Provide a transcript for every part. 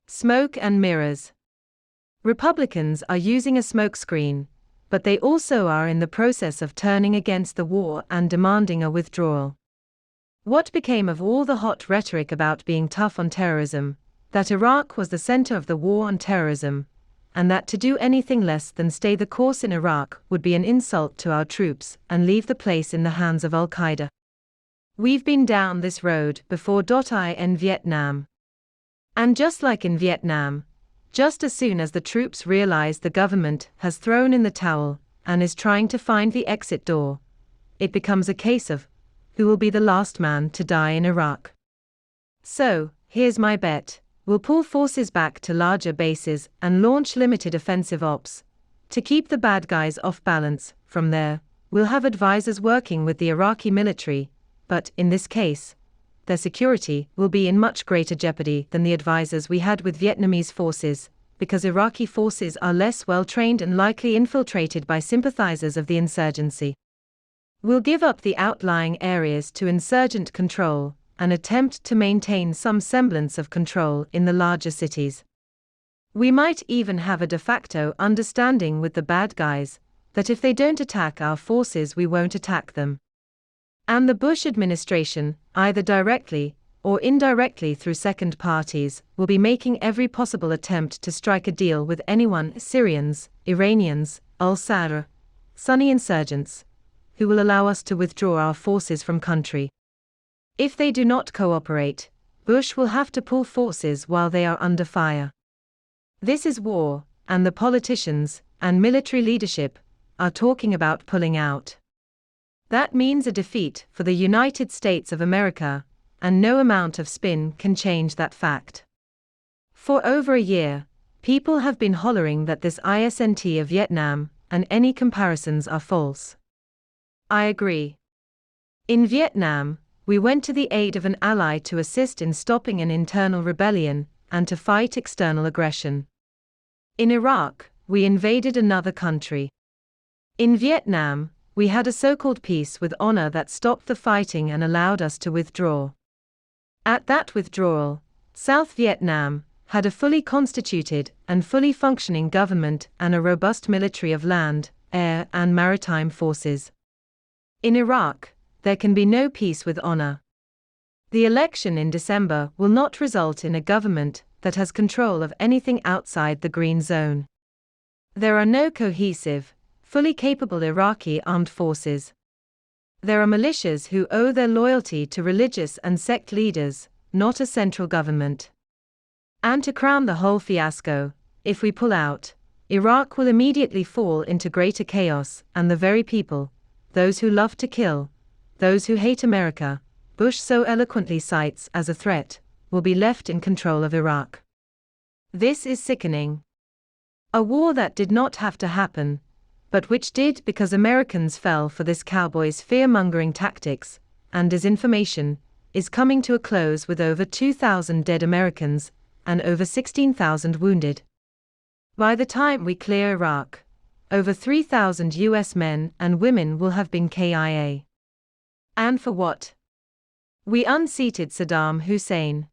Smoke and mirrors. Republicans are using a smokescreen, but they also are in the process of turning against the war and demanding a withdrawal. What became of all the hot rhetoric about being tough on terrorism, that Iraq was the center of the war on terrorism, and that to do anything less than stay the course in Iraq would be an insult to our troops and leave the place in the hands of Al-Qaeda? We've been down this road before. In Vietnam. And just like in Vietnam, just as soon as the troops realize the government has thrown in the towel and is trying to find the exit door, it becomes a case of who will be the last man to die in Iraq. So, here's my bet. We'll pull forces back to larger bases and launch limited offensive ops to keep the bad guys off balance. From there, we'll have advisors working with the Iraqi military, but in this case, their security will be in much greater jeopardy than the advisors we had with Vietnamese forces, because Iraqi forces are less well trained and likely infiltrated by sympathizers of the insurgency. We'll give up the outlying areas to insurgent control and attempt to maintain some semblance of control in the larger cities. We might even have a de facto understanding with the bad guys that if they don't attack our forces, we won't attack them. And the Bush administration, either directly or indirectly through second parties, will be making every possible attempt to strike a deal with anyone, Syrians, Iranians, al-Sadr, Sunni insurgents, who will allow us to withdraw our forces from country. If they do not cooperate, Bush will have to pull forces while they are under fire. This is war, and the politicians and military leadership are talking about pulling out. That means a defeat for the United States of America, and no amount of spin can change that fact. For over a year, people have been hollering that this isn't of Vietnam, and any comparisons are false. I agree. In Vietnam, we went to the aid of an ally to assist in stopping an internal rebellion and to fight external aggression. In Iraq, we invaded another country. In Vietnam, we had a so-called peace with honor that stopped the fighting and allowed us to withdraw. At that withdrawal, South Vietnam had a fully constituted and fully functioning government and a robust military of land, air, and maritime forces. In Iraq, there can be no peace with honor. The election in December will not result in a government that has control of anything outside the green zone. There are no cohesive, fully capable Iraqi armed forces. There are militias who owe their loyalty to religious and sect leaders, not a central government. And to crown the whole fiasco, if we pull out, Iraq will immediately fall into greater chaos, and the very people, those who love to kill, those who hate America, Bush so eloquently cites as a threat, will be left in control of Iraq. This is sickening. A war that did not have to happen, but which did because Americans fell for this cowboys' fear-mongering tactics and disinformation, is coming to a close with over 2,000 dead Americans and over 16,000 wounded. By the time we clear Iraq, over 3,000 US men and women will have been KIA. And for what? We unseated Saddam Hussein.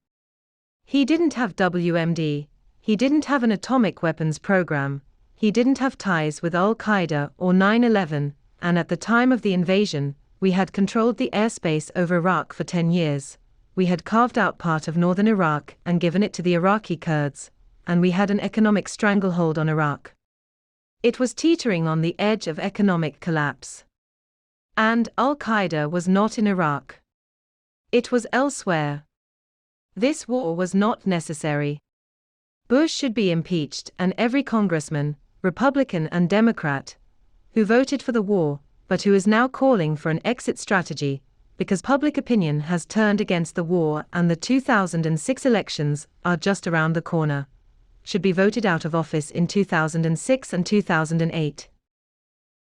He didn't have WMD, he didn't have an atomic weapons program, he didn't have ties with Al-Qaeda or 9/11, and at the time of the invasion, we had controlled the airspace over Iraq for 10 years. We had carved out part of northern Iraq and given it to the Iraqi Kurds, and we had an economic stranglehold on Iraq. It was teetering on the edge of economic collapse. And Al-Qaeda was not in Iraq. It was elsewhere. This war was not necessary. Bush should be impeached, and every congressman, Republican and Democrat, who voted for the war, but who is now calling for an exit strategy, because public opinion has turned against the war and the 2006 elections are just around the corner, should be voted out of office in 2006 and 2008.